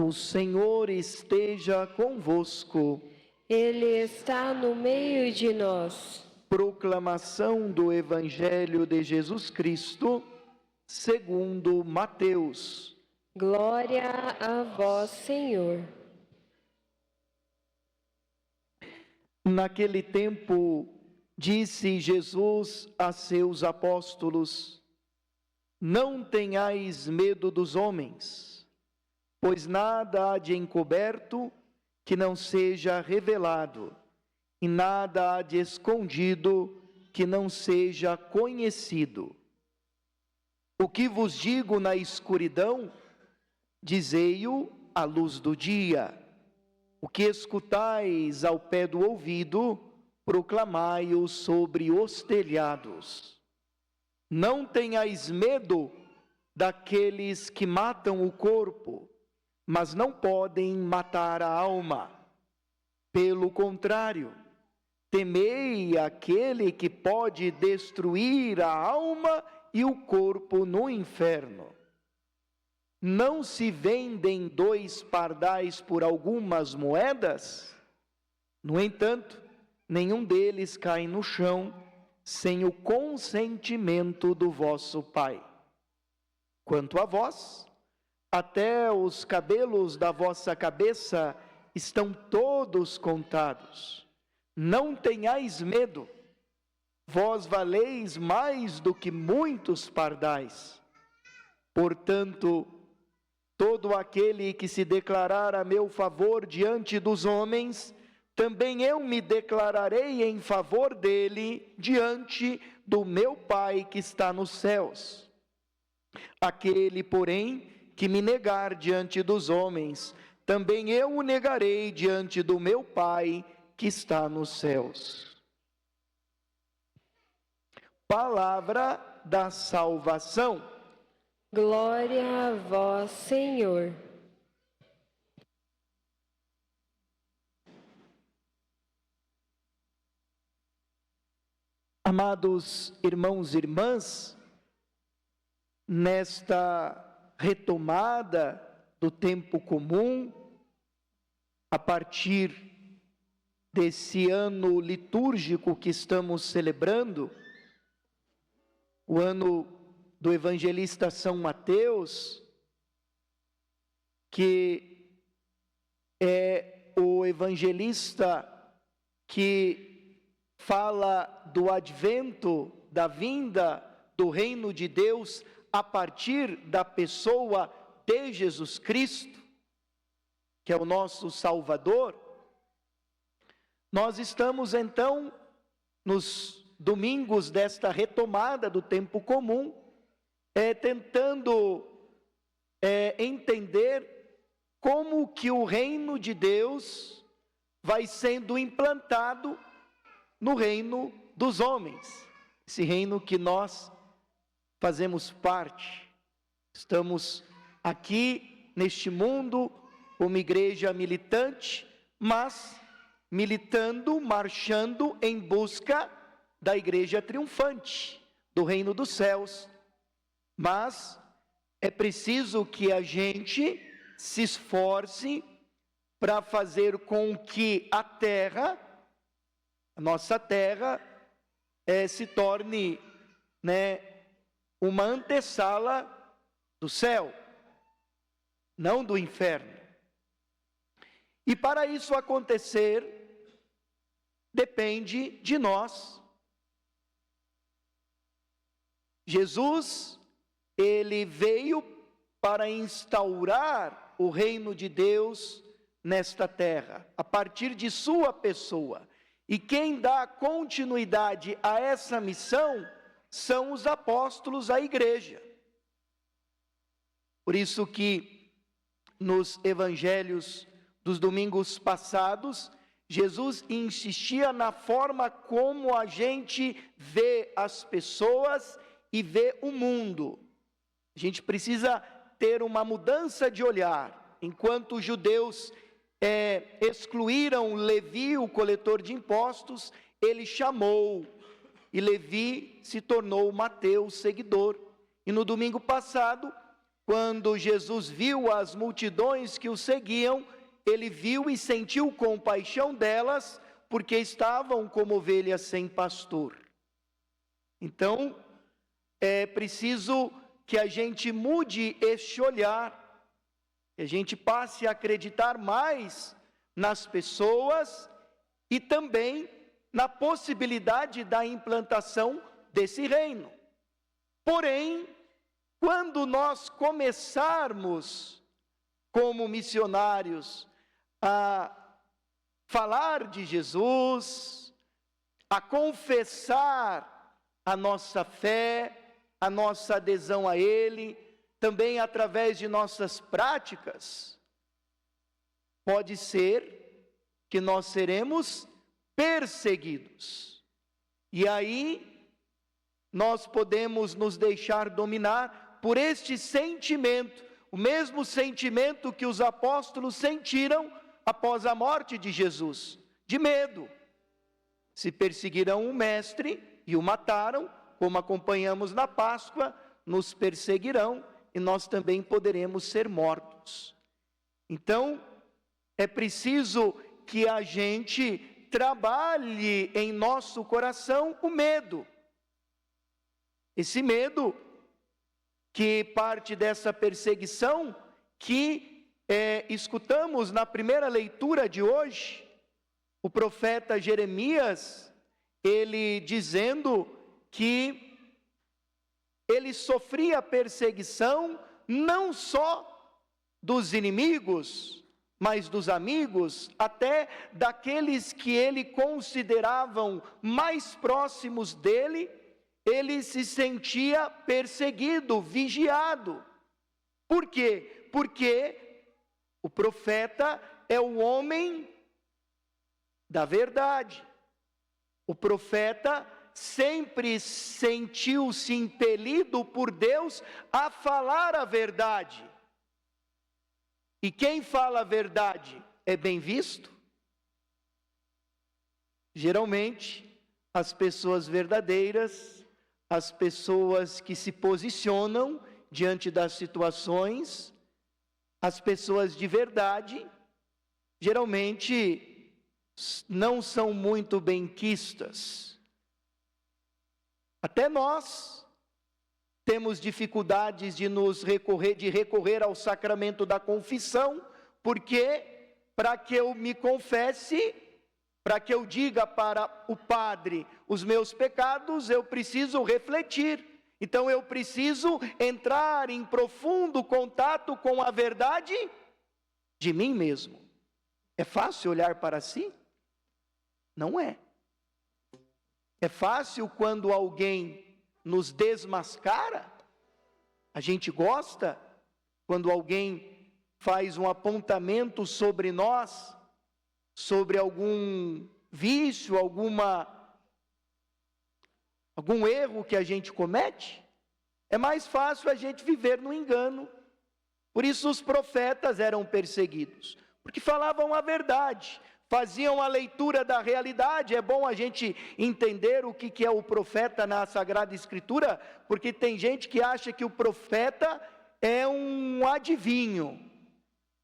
O Senhor esteja convosco. Ele está no meio de nós. Proclamação do Evangelho de Jesus Cristo, segundo Mateus. Glória a vós, Senhor. Naquele tempo, disse Jesus a seus apóstolos: Não tenhais medo dos homens, pois nada há de encoberto que não seja revelado, e nada há de escondido que não seja conhecido. O que vos digo na escuridão, dizei-o à luz do dia. O que escutais ao pé do ouvido, proclamai-o sobre os telhados. Não tenhais medo daqueles que matam o corpo, mas não podem matar a alma. Pelo contrário, temei aquele que pode destruir a alma e o corpo no inferno. Não se vendem 2 pardais por algumas moedas? No entanto, nenhum deles cai no chão sem o consentimento do vosso Pai. Quanto a vós, até os cabelos da vossa cabeça estão todos contados. Não tenhais medo, vós valeis mais do que muitos pardais. Portanto, todo aquele que se declarar a meu favor diante dos homens, também eu me declararei em favor dele diante do meu Pai que está nos céus. Aquele, porém, que me negar diante dos homens, também eu o negarei diante do meu Pai que está nos céus. Palavra da salvação. Glória a vós, Senhor. Amados irmãos e irmãs, nesta retomada do tempo comum, a partir desse ano litúrgico que estamos celebrando, o ano do evangelista São Mateus, que é o evangelista que fala do advento, da vinda do reino de Deus a partir da pessoa de Jesus Cristo, que é o nosso Salvador. Nós estamos então nos domingos desta retomada do tempo comum, tentando entender como que o reino de Deus vai sendo implantado no reino dos homens, esse reino que nós fazemos parte. Estamos aqui neste mundo como igreja militante, mas militando, marchando em busca da igreja triunfante, do reino dos céus. Mas é preciso que a gente se esforce para fazer com que a terra, a nossa terra, se torne, uma antessala do céu, não do inferno. E para isso acontecer, depende de nós. Jesus, ele veio para instaurar o reino de Deus nesta terra, a partir de sua pessoa. E quem dá continuidade a essa missão são os apóstolos, a igreja. Por isso que nos evangelhos dos domingos passados, Jesus insistia na forma como a gente vê as pessoas e vê o mundo. A gente precisa ter uma mudança de olhar. Enquanto os judeus excluíram Levi, o coletor de impostos, ele chamou, e Levi se tornou Mateus, seguidor. E no domingo passado, quando Jesus viu as multidões que o seguiam, ele viu e sentiu compaixão delas, porque estavam como ovelhas sem pastor. Então, é preciso que a gente mude este olhar, que a gente passe a acreditar mais nas pessoas e também na possibilidade da implantação desse reino. Porém, quando nós começarmos como missionários a falar de Jesus, a confessar a nossa fé, a nossa adesão a Ele, também através de nossas práticas, pode ser que nós seremos perseguidos. E aí, nós podemos nos deixar dominar por este sentimento, o mesmo sentimento que os apóstolos sentiram após a morte de Jesus, de medo. Se perseguirão o Mestre e o mataram, como acompanhamos na Páscoa, nos perseguirão e nós também poderemos ser mortos. Então, é preciso que a gente trabalhe em nosso coração o medo. Esse medo que parte dessa perseguição que escutamos na primeira leitura de hoje, o profeta Jeremias, ele dizendo que ele sofria perseguição não só dos inimigos, mas dos amigos, até daqueles que ele consideravam mais próximos dele, ele se sentia perseguido, vigiado. Por quê? Porque o profeta é o homem da verdade. O profeta sempre sentiu-se impelido por Deus a falar a verdade. E quem fala a verdade é bem visto? Geralmente, as pessoas verdadeiras, as pessoas que se posicionam diante das situações, as pessoas de verdade, geralmente não são muito benquistas. Até nós temos dificuldades de recorrer ao sacramento da confissão, porque para que eu me confesse, para que eu diga para o padre os meus pecados, eu preciso refletir. Então eu preciso entrar em profundo contato com a verdade de mim mesmo. É fácil olhar para si? Não é. É fácil quando alguém nos desmascara? A gente gosta quando alguém faz um apontamento sobre nós, sobre algum vício, algum erro que a gente comete? É mais fácil a gente viver no engano. Por isso os profetas eram perseguidos, porque falavam a verdade, faziam a leitura da realidade. É bom a gente entender o que é o profeta na Sagrada Escritura, porque tem gente que acha que o profeta é um adivinho,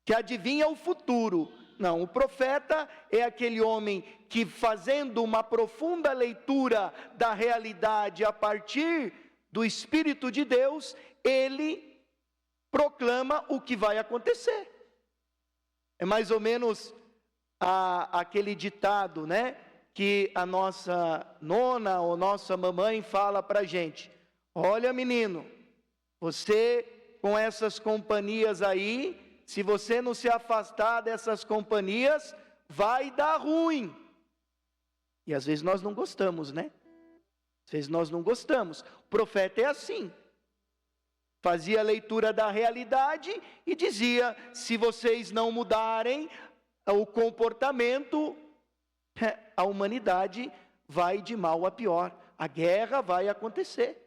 que adivinha o futuro. Não, o profeta é aquele homem que, fazendo uma profunda leitura da realidade a partir do Espírito de Deus, ele proclama o que vai acontecer. É mais ou menos aquele ditado, né, que a nossa nona ou nossa mamãe fala para a gente: olha, menino, você com essas companhias aí, se você não se afastar dessas companhias, vai dar ruim. E às vezes nós não gostamos, né? Às vezes nós não gostamos. O profeta é assim. Fazia a leitura da realidade e dizia: se vocês não mudarem o comportamento, a humanidade vai de mal a pior. A guerra vai acontecer.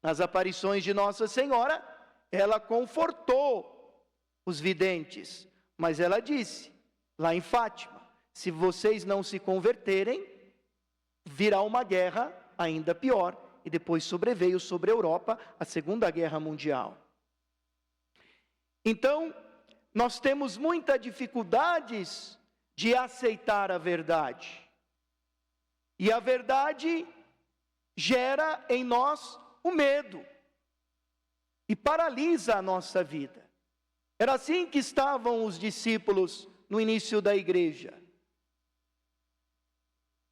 Nas aparições de Nossa Senhora, ela confortou os videntes, mas ela disse, lá em Fátima: se vocês não se converterem, virá uma guerra ainda pior. E depois sobreveio sobre a Europa a Segunda Guerra Mundial. Então, nós temos muitas dificuldades de aceitar a verdade. E a verdade gera em nós o medo e paralisa a nossa vida. Era assim que estavam os discípulos no início da igreja.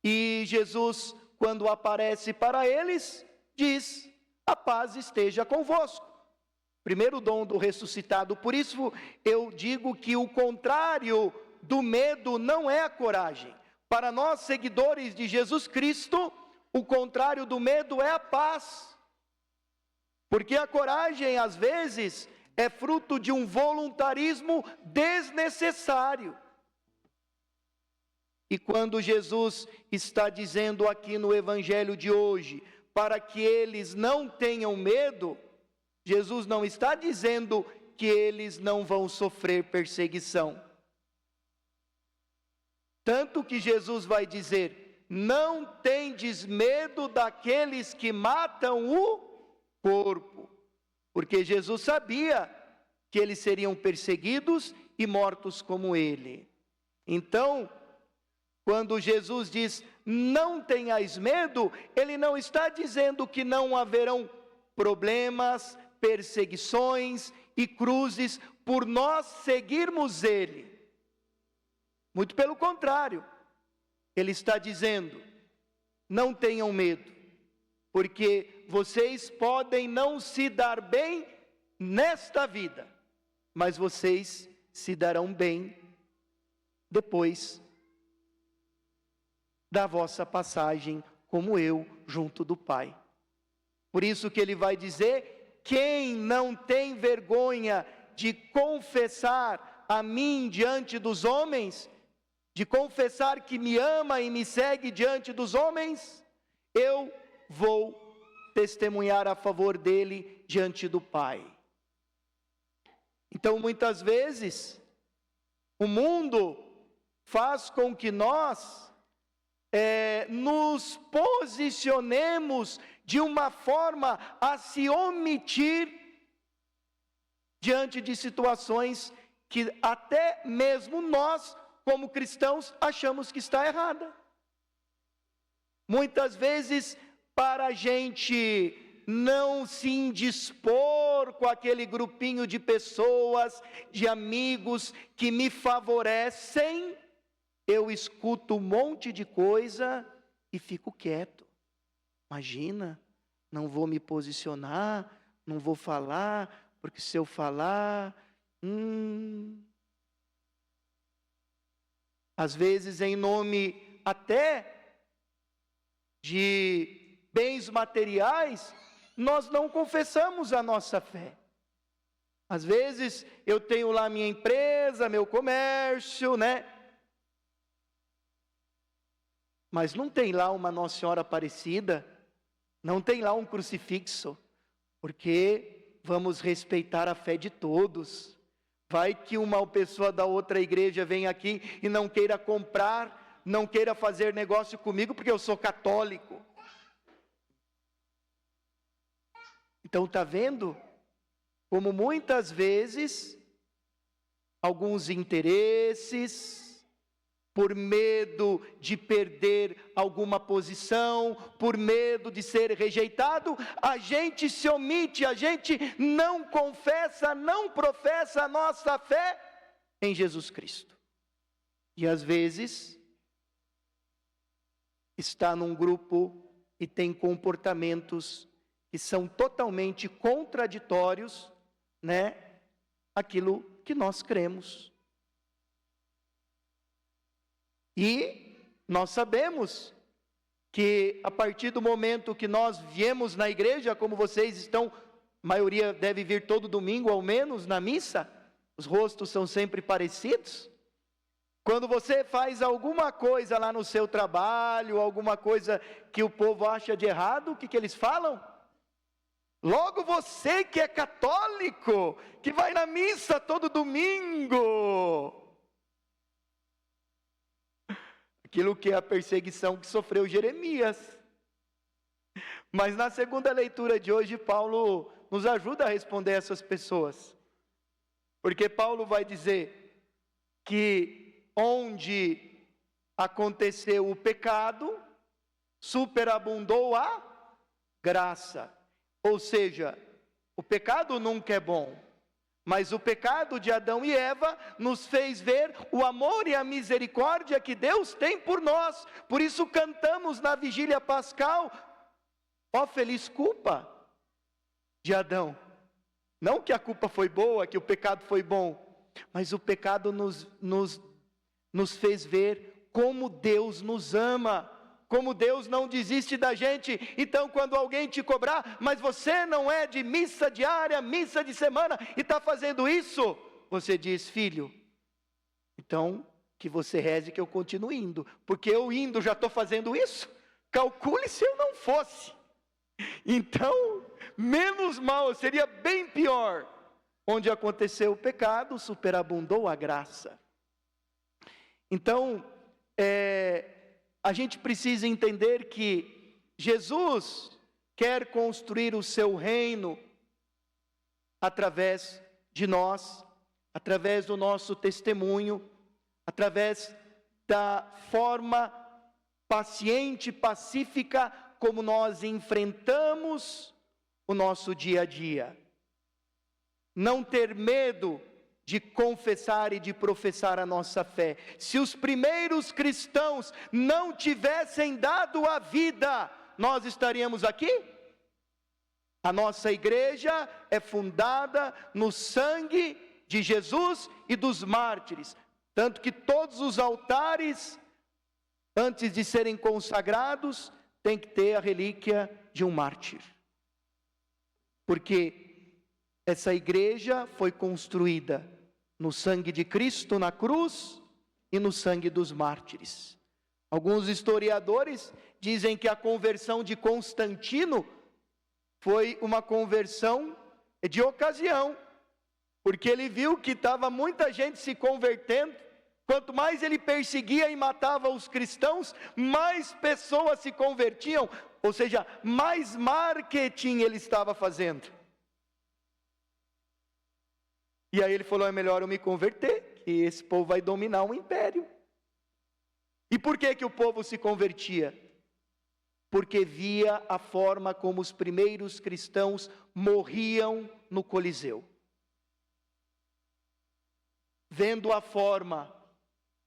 E Jesus, quando aparece para eles, diz: a paz esteja convosco. Primeiro dom do ressuscitado. Por isso eu digo que o contrário do medo não é a coragem. Para nós, seguidores de Jesus Cristo, o contrário do medo é a paz. Porque a coragem, às vezes, é fruto de um voluntarismo desnecessário. E quando Jesus está dizendo aqui no Evangelho de hoje, para que eles não tenham medo, Jesus não está dizendo que eles não vão sofrer perseguição. Tanto que Jesus vai dizer: não tendes medo daqueles que matam o corpo. Porque Jesus sabia que eles seriam perseguidos e mortos como ele. Então, quando Jesus diz: não tenhais medo, ele não está dizendo que não haverão problemas, perseguições e cruzes por nós seguirmos ele. Muito pelo contrário, ele está dizendo: não tenham medo, porque vocês podem não se dar bem nesta vida, mas vocês se darão bem depois da vossa passagem como eu junto do Pai. Por isso que ele vai dizer: quem não tem vergonha de confessar a mim diante dos homens, de confessar que me ama e me segue diante dos homens, eu vou testemunhar a favor dele diante do Pai. Então, muitas vezes, o mundo faz com que nós nos posicionemos de uma forma a se omitir diante de situações que até mesmo nós, como cristãos, achamos que está errada. Muitas vezes, para a gente não se indispor com aquele grupinho de pessoas, de amigos que me favorecem, eu escuto um monte de coisa e fico quieto. Imagina, não vou me posicionar, não vou falar, porque se eu falar, às vezes em nome até de bens materiais, nós não confessamos a nossa fé. Às vezes eu tenho lá minha empresa, meu comércio, né? Mas não tem lá uma Nossa Senhora Aparecida, não tem lá um crucifixo, porque vamos respeitar a fé de todos. Vai que uma pessoa da outra igreja vem aqui e não queira comprar, não queira fazer negócio comigo porque eu sou católico. Então está vendo como muitas vezes alguns interesses, por medo de perder alguma posição, por medo de ser rejeitado, a gente se omite, a gente não confessa, não professa a nossa fé em Jesus Cristo. E às vezes está num grupo e tem comportamentos que são totalmente contraditórios, né, aquilo que nós cremos. E nós sabemos que a partir do momento que nós viemos na igreja, como vocês estão, a maioria deve vir todo domingo ao menos na missa, os rostos são sempre parecidos. Quando você faz alguma coisa lá no seu trabalho, alguma coisa que o povo acha de errado, o que eles falam? Logo você que é católico, que vai na missa todo domingo. Aquilo que é a perseguição que sofreu Jeremias. Mas na segunda leitura de hoje, Paulo nos ajuda a responder essas pessoas. Porque Paulo vai dizer que onde aconteceu o pecado, superabundou a graça. Ou seja, o pecado nunca é bom, mas o pecado de Adão e Eva nos fez ver o amor e a misericórdia que Deus tem por nós. Por isso cantamos na vigília pascal, ó feliz culpa de Adão. Não que a culpa foi boa, que o pecado foi bom, mas o pecado nos fez ver como Deus nos ama, como Deus não desiste da gente. Então quando alguém te cobrar, mas você não é de missa diária, missa de semana, e está fazendo isso, você diz: filho, então que você reze que eu continue indo, porque eu indo já estou fazendo isso, calcule se eu não fosse. Então, menos mal, seria bem pior. Onde aconteceu o pecado, superabundou a graça. Então, a gente precisa entender que Jesus quer construir o seu reino através de nós, através do nosso testemunho, através da forma paciente, pacífica, como nós enfrentamos o nosso dia a dia. Não ter medo de confessar e de professar a nossa fé. Se os primeiros cristãos não tivessem dado a vida, nós estaríamos aqui? A nossa igreja é fundada no sangue de Jesus e dos mártires. Tanto que todos os altares, antes de serem consagrados, tem que ter a relíquia de um mártir. Porque essa igreja foi construída no sangue de Cristo na cruz e no sangue dos mártires. Alguns historiadores dizem que a conversão de Constantino foi uma conversão de ocasião, porque ele viu que estava muita gente se convertendo. Quanto mais ele perseguia e matava os cristãos, mais pessoas se convertiam, ou seja, mais marketing ele estava fazendo. E aí ele falou: é melhor eu me converter, que esse povo vai dominar o império. E por que o povo se convertia? Porque via a forma como os primeiros cristãos morriam no Coliseu. Vendo a forma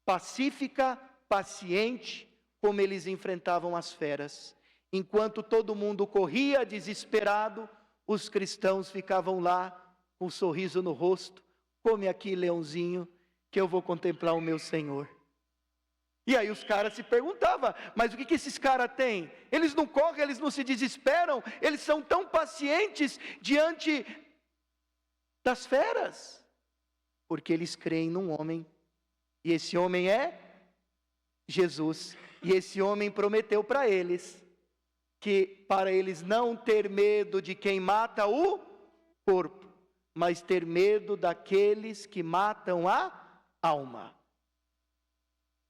pacífica, paciente, como eles enfrentavam as feras. Enquanto todo mundo corria desesperado, os cristãos ficavam lá com um sorriso no rosto: come aqui, leãozinho, que eu vou contemplar o meu Senhor. E aí os caras se perguntavam: mas o que esses caras têm? Eles não correm, eles não se desesperam, eles são tão pacientes diante das feras. Porque eles creem num homem, e esse homem é Jesus. E esse homem prometeu para eles que para eles não ter medo de quem mata o corpo, mas ter medo daqueles que matam a alma.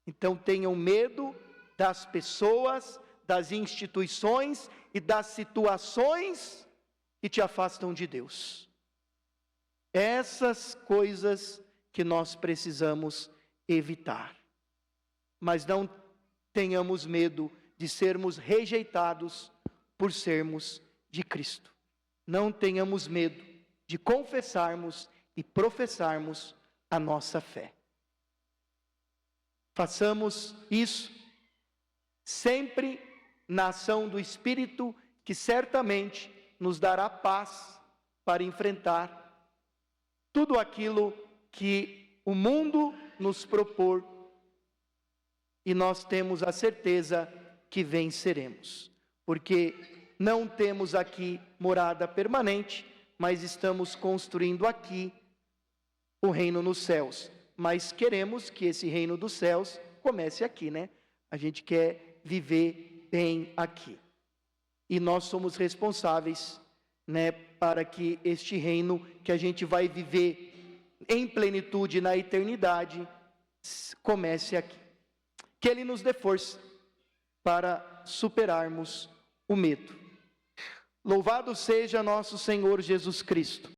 Então tenham medo das pessoas, das instituições e das situações que te afastam de Deus. Essas coisas que nós precisamos evitar. Mas não tenhamos medo de sermos rejeitados por sermos de Cristo. Não tenhamos medo de confessarmos e professarmos a nossa fé. Façamos isso sempre na ação do Espírito, que certamente nos dará paz para enfrentar tudo aquilo que o mundo nos propor, e nós temos a certeza que venceremos, porque não temos aqui morada permanente, mas estamos construindo aqui o reino nos céus. Mas queremos que esse reino dos céus comece aqui, né? A gente quer viver bem aqui. E nós somos responsáveis, né, para que este reino que a gente vai viver em plenitude na eternidade comece aqui. Que Ele nos dê força para superarmos o medo. Louvado seja nosso Senhor Jesus Cristo.